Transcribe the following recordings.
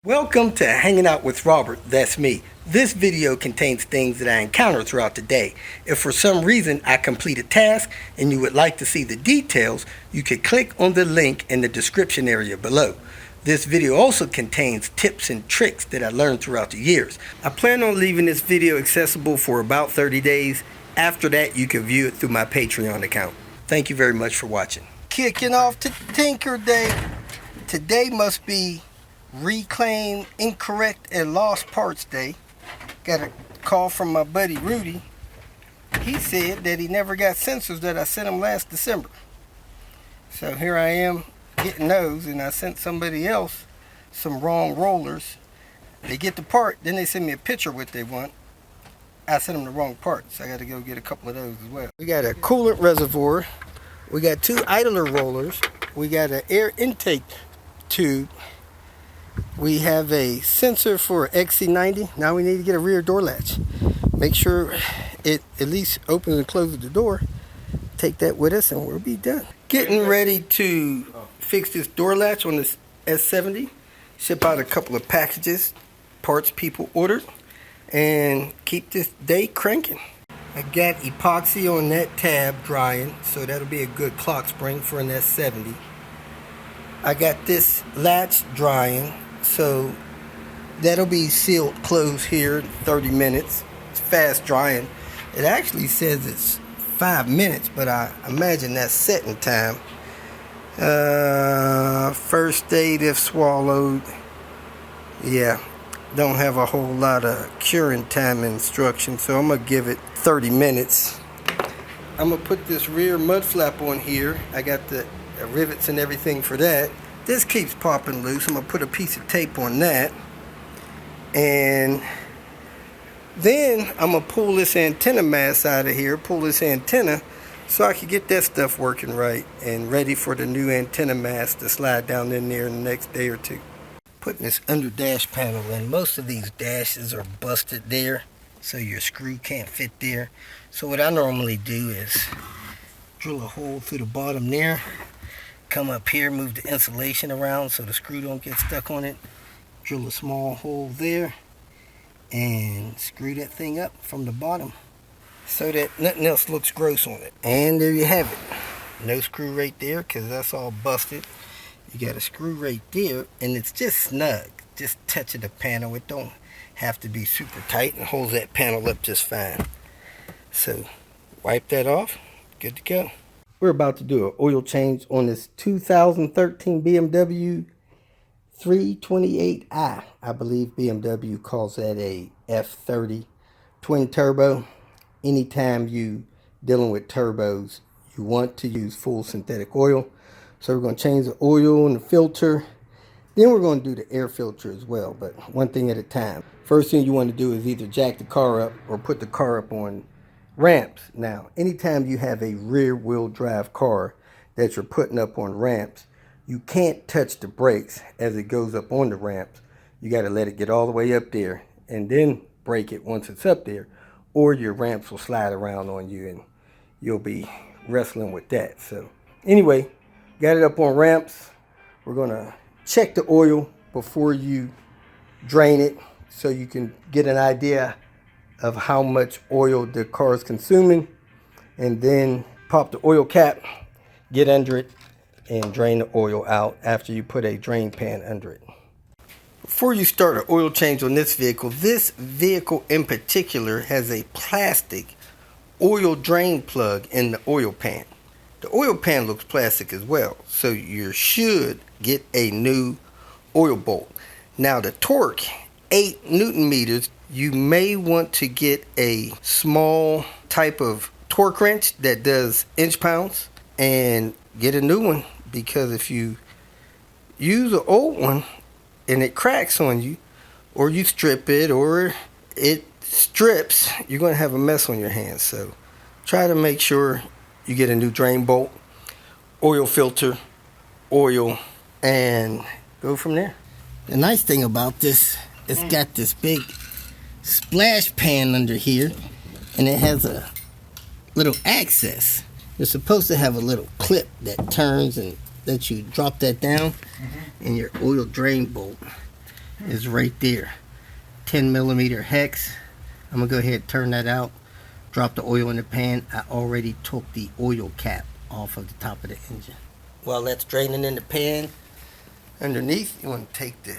Welcome to Hanging Out with Robert, that's me. This video contains things that I encounter throughout the day. If for some reason I complete a task and you would like to see the details, you can click on the link in the description area below. This video also contains tips and tricks that I learned throughout the years. I plan on leaving this video accessible for about 30 days. After that, you can view it through my Patreon account. Thank you very much for watching. Kicking off to Tinker Day. Today must be Reclaim Incorrect and Lost Parts Day. Got a call from my buddy Rudy. He said that he never got sensors that I sent him last December. So here I am getting those, and I sent somebody else some wrong rollers. They get the part, then they send me a picture of what they want. I sent them the wrong part, so I got to go get a couple of those as well. We got a coolant reservoir. We got two idler rollers. We got an air intake tube. We have a sensor for XC90. Now we need to get a rear door latch. Make sure it at least opens and closes the door. Take that with us and we'll be done. Getting ready to fix this door latch on this S70. Ship out a couple of packages, parts people ordered, and keep this day cranking. I got epoxy on that tab drying, so that'll be a good clock spring for an S70. I got this latch drying, so that'll be sealed closed here in 30 minutes. It's fast drying. It actually says it's 5 minutes, but I imagine that's setting time. First aid if swallowed. Yeah, don't have a whole lot of curing time instructions, so I'm going to give it 30 minutes. I'm going to put this rear mud flap on here. I got the rivets and everything for that. This keeps popping loose. I'm going to put a piece of tape on that. And then I'm going to pull this antenna mass out of here, pull this antenna, so I can get that stuff working right and ready for the new antenna mass to slide down in there in the next day or two. Putting this under dash panel in. Most of these dashes are busted there, so your screw can't fit there. So what I normally do is drill a hole through the bottom there, come up here, move the insulation around so the screw don't get stuck on it, drill a small hole there, and screw that thing up from the bottom so that nothing else looks gross on it. And there you have it. No screw right there because that's all busted. You got a screw right there, and it's just snug. Just touching the panel. It don't have to be super tight, and holds that panel up just fine. So wipe that off. Good to go. We're about to do an oil change on this 2013 BMW 328i. I believe BMW calls that a F30 twin turbo. Anytime you dealing with turbos, you want to use full synthetic oil. So we're going to change the oil and the filter. Then we're going to do the air filter as well, but one thing at a time. First thing you want to do is either jack the car up or put the car up on ramps. Now, anytime you have a rear wheel drive car that you're putting up on ramps, you can't touch the brakes as it goes up on the ramps. You got to let it get all the way up there and then brake it once it's up there, or your ramps will slide around on you and you'll be wrestling with that. So anyway, got it up on ramps. We're going to check the oil before you drain it so you can get an idea of how much oil the car is consuming, and then pop the oil cap, get under it, and drain the oil out after you put a drain pan under it. Before you start an oil change on this vehicle in particular has a plastic oil drain plug in the oil pan. The oil pan looks plastic as well, so you should get a new oil bolt. Now the torque, 8 Newton meters. You may want to get a small type of torque wrench that does inch pounds and get a new one, because if you use an old one and it cracks on you, or you strip it, or it strips, you're going to have a mess on your hands. So try to make sure you get a new drain bolt, oil filter, oil, and go from there. The nice thing about this, it's got this big splash pan under here, and it has a little access. You're supposed to have a little clip that turns and lets you drop that down, and your oil drain bolt is right there. 10mm hex. I'm gonna go ahead and turn that out. Drop the oil in the pan. I already took the oil cap off of the top of the engine. While that's draining in the pan, underneath you want to take the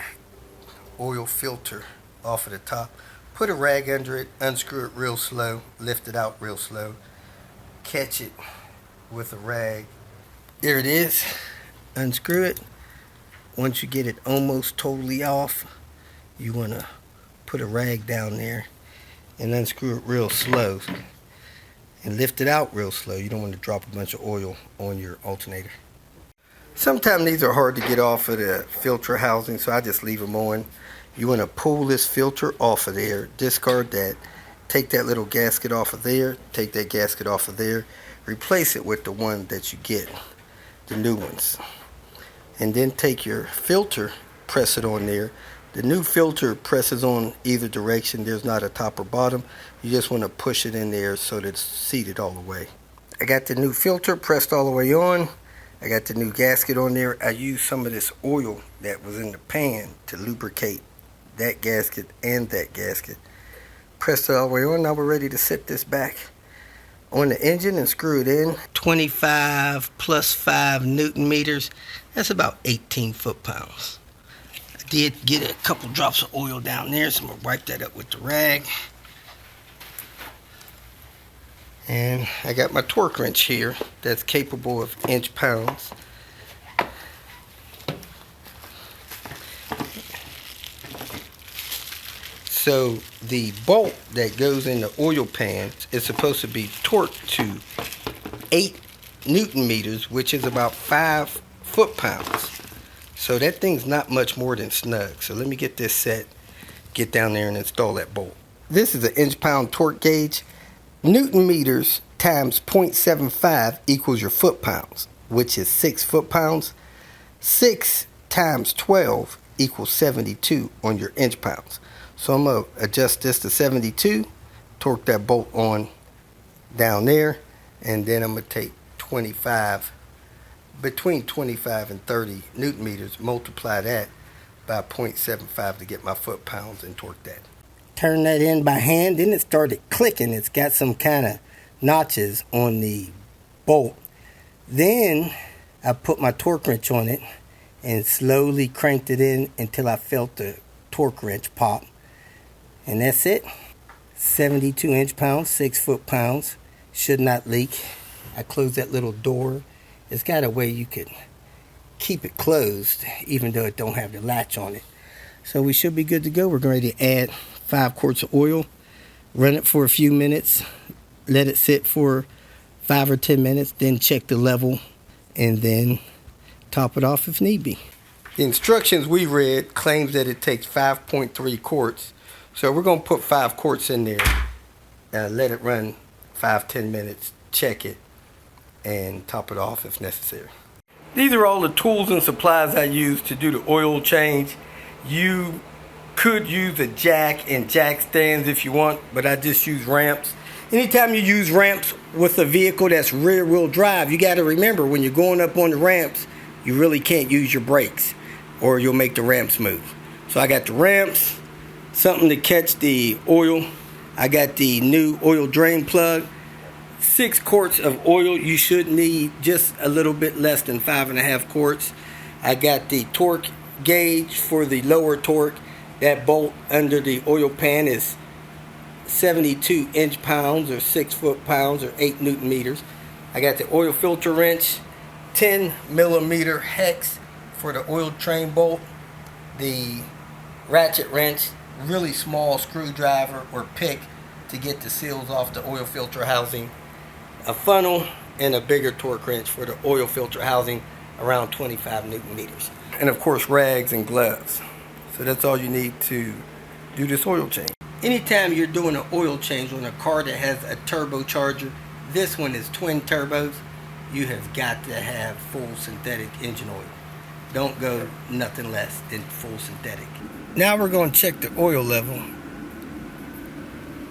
oil filter off of the top. Put a rag under it, unscrew it real slow, lift it out real slow, catch it with a rag. There it is. Unscrew it. Once you get it almost totally off, you want to put a rag down there and unscrew it real slow and lift it out real slow. You don't want to drop a bunch of oil on your alternator. Sometimes these are hard to get off of the filter housing, so I just leave them on. You want to pull this filter off of there, discard that, take that little gasket off of there, take that gasket off of there, replace it with the one that you get, the new ones. And then take your filter, press it on there. The new filter presses on either direction. There's not a top or bottom. You just want to push it in there so that it's seated all the way. I got the new filter pressed all the way on. I got the new gasket on there. I used some of this oil that was in the pan to lubricate that gasket and that gasket. Pressed it all the way on. Now we're ready to set this back on the engine and screw it in. 25 plus 5 Newton meters. That's about 18 foot-pounds. I did get a couple drops of oil down there, so I'm going to wipe that up with the rag. And I got my torque wrench here that's capable of inch-pounds. So the bolt that goes in the oil pan is supposed to be torqued to 8 Newton meters, which is about 5 foot-pounds. So that thing's not much more than snug. So let me get this set, get down there and install that bolt. This is an inch-pound torque gauge. Newton meters times 0.75 equals your foot-pounds, which is 6 foot-pounds. 6 times 12 equals 72 on your inch-pounds. So I'm going to adjust this to 72, torque that bolt on down there, and then I'm going to take 25, between 25 and 30 Newton meters, multiply that by 0.75 to get my foot-pounds and torque that. Turn that in by hand, then it started clicking. It's got some kind of notches on the bolt. Then I put my torque wrench on it and slowly cranked it in until I felt the torque wrench pop. And that's it. 72 inch-pounds, 6 foot-pounds. Should not leak. I closed that little door. It's got a way you could keep it closed even though it don't have the latch on it. So we should be good to go. We're going to add 5 quarts of oil, run it for a few minutes, let it sit for 5 or 10 minutes, then check the level, and then top it off if need be. The instructions we read claims that it takes 5.3 quarts. So we're going to put 5 quarts in there, let it run 5-10 minutes, check it, and top it off if necessary. These are all the tools and supplies I use to do the oil change. You could use a jack and jack stands if you want, but I just use ramps. Anytime you use ramps with a vehicle that's rear wheel drive, you got to remember when you're going up on the ramps, you really can't use your brakes or you'll make the ramps move. So I got the ramps, something to catch the oil. I got the new oil drain plug. 6 quarts of oil. You should need just a little bit less than 5.5 quarts. I got the torque gauge for the lower torque. That bolt under the oil pan is 72 inch-pounds or 6 foot-pounds or 8 Newton meters. I got the oil filter wrench, 10mm hex for the oil train bolt, the ratchet wrench, really small screwdriver or pick to get the seals off the oil filter housing, a funnel, and a bigger torque wrench for the oil filter housing around 25 Newton meters. And of course rags and gloves. So that's all you need to do this oil change. Anytime you're doing an oil change on a car that has a turbocharger, this one is twin turbos, you have got to have full synthetic engine oil. Don't go nothing less than full synthetic. Now we're going to check the oil level.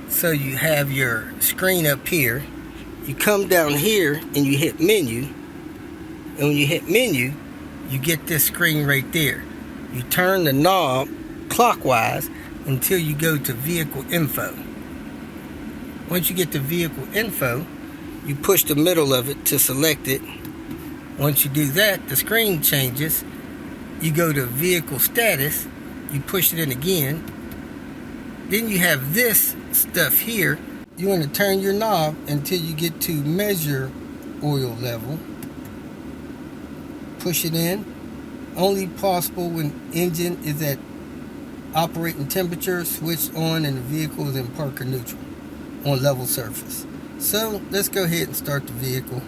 So you have your screen up here. You come down here and you hit menu. And when you hit menu, you get this screen right there. You turn the knob clockwise until you go to vehicle info. Once you get to vehicle info, you push the middle of it to select it. Once you do that, the screen changes. You go to vehicle status, you push it in again. Then you have this stuff here. You want to turn your knob until you get to measure oil level. Push it in. Only possible when engine is at operating temperature, switched on, and the vehicle is in park or neutral on level surface. So let's go ahead and start the vehicle.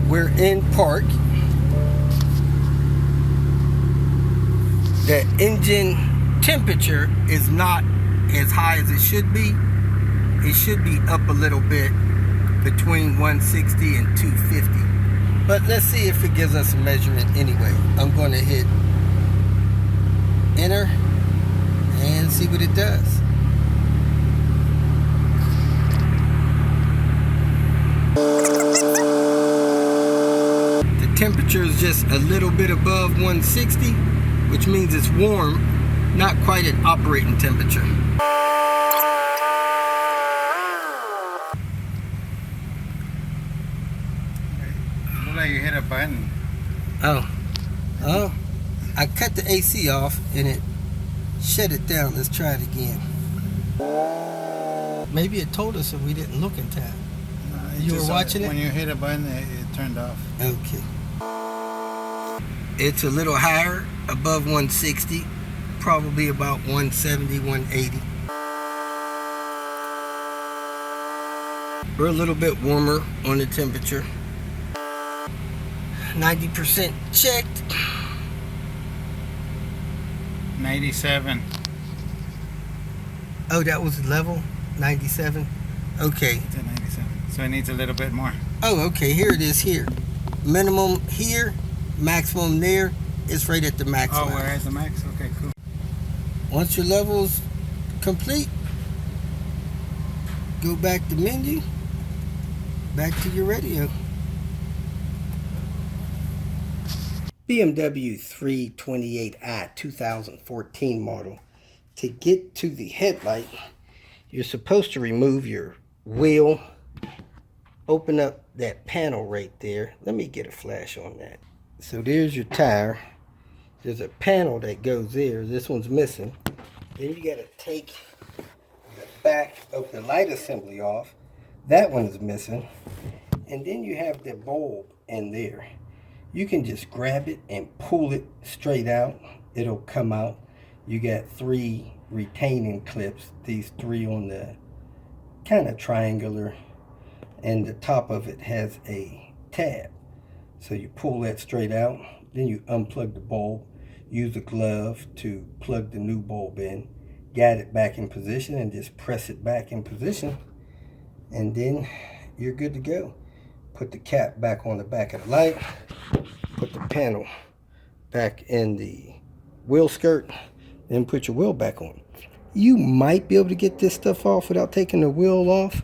We're in park. The engine temperature is not as high as it should be. It should be up a little bit between 160 and 250. But let's see if it gives us a measurement anyway. I'm going to hit enter and see what it does. The temperature is just a little bit above 160, which means it's warm, not quite at operating temperature. Look like you hit a button. Oh, I cut the AC off and it shut it down. Let's try it again. Maybe it told us if we didn't look in time. You were watching it? When you hit a button, it turned off. Okay. It's a little higher, above 160, probably about 170, 180. We're a little bit warmer on the temperature. 90% checked. 97. Oh, that was level? 97? Okay. It's at 97. So it needs a little bit more. Oh, okay. Here it is here. Minimum here, maximum there. It's right at the max. Oh, where is the max? Okay, cool. Once your level's complete, go back to menu, back to your radio. BMW 328i 2014 model. To get to the headlight, you're supposed to remove your wheel, open up that panel right there. Let me get a flash on that. So there's your tire. There's a panel that goes there. This one's missing. Then you got to take the back of the light assembly off. That one is missing. And then you have the bulb in there. You can just grab it and pull it straight out. It'll come out. You got 3 retaining clips. These 3 on the kind of triangular, and the top of it has a tab. So you pull that straight out. Then you unplug the bulb. Use a glove to plug the new bulb in. Guide it back in position and just press it back in position. And then you're good to go. Put the cap back on the back of the light. Put the panel back in the wheel skirt. Then put your wheel back on. You might be able to get this stuff off without taking the wheel off.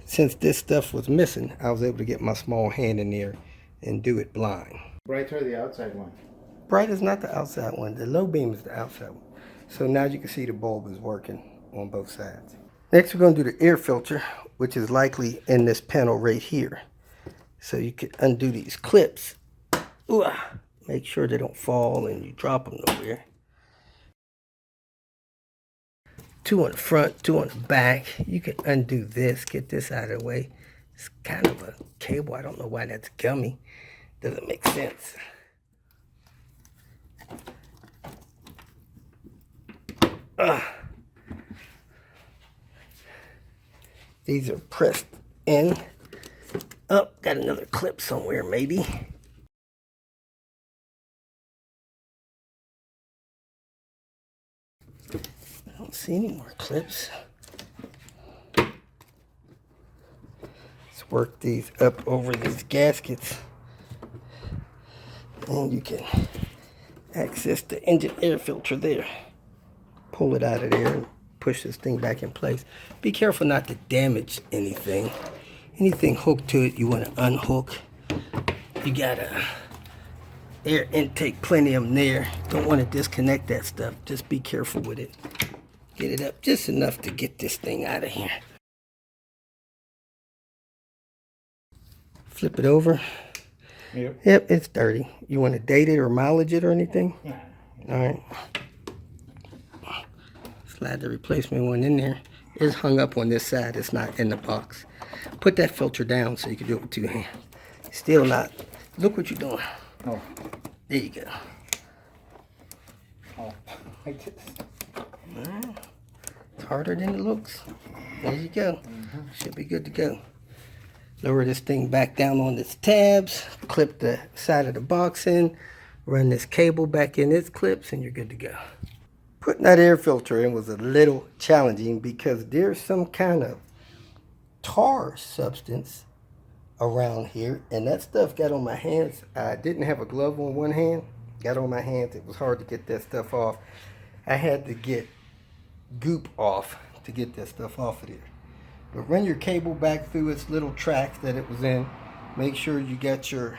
Since this stuff was missing, I was able to get my small hand in there and do it blind. Bright or the outside one? Bright is not the outside one. The low beam is the outside one. So now you can see the bulb is working on both sides. Next, we're going to do the air filter, which is likely in this panel right here. So you can undo these clips. Ooh, make sure they don't fall and you drop them nowhere. 2 on the front, 2 on the back. You can undo this, get this out of the way. It's kind of a cable. I don't know why that's gummy. Doesn't make sense. These are pressed in. Oh, got another clip somewhere maybe. I don't see any more clips. Let's work these up over these gaskets. And you can access the engine air filter there. Pull it out of there and push this thing back in place. Be careful not to damage anything. Anything hooked to it, you want to unhook. You got a air intake, plenty of them there. Don't want to disconnect that stuff. Just be careful with it. Get it up just enough to get this thing out of here. Flip it over. Yep, it's dirty. You want to date it or mileage it or anything? All right. Slide the replacement one in there. It's hung up on this side. It's not in the box. Put that filter down so you can do it with 2 hands. Still not. Look what you're doing. Oh. There you go. Oh. Like this. It's harder than it looks. There you go. Should be good to go. Lower this thing back down on its tabs. Clip the side of the box in. Run this cable back in its clips and you're good to go. Putting that air filter in was a little challenging because there's some kind of tar substance around here, and that stuff got on my hands. I didn't have a glove on one hand, got on my hands. It was hard to get that stuff off. I had to get goop off to get that stuff off of there. But run your cable back through its little tracks that it was in. Make sure you got your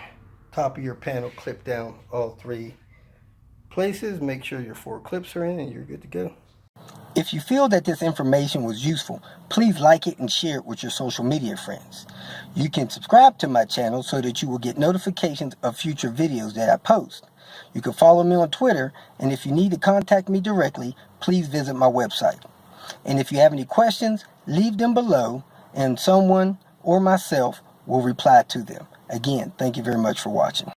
top of your panel clipped down all 3 places. Make sure your 4 clips are in and you're good to go. If you feel that this information was useful, please like it and share it with your social media friends. You can subscribe to my channel so that you will get notifications of future videos that I post. You can follow me on Twitter, and if you need to contact me directly, please visit my website. And if you have any questions, leave them below and someone or myself will reply to them. Again, thank you very much for watching.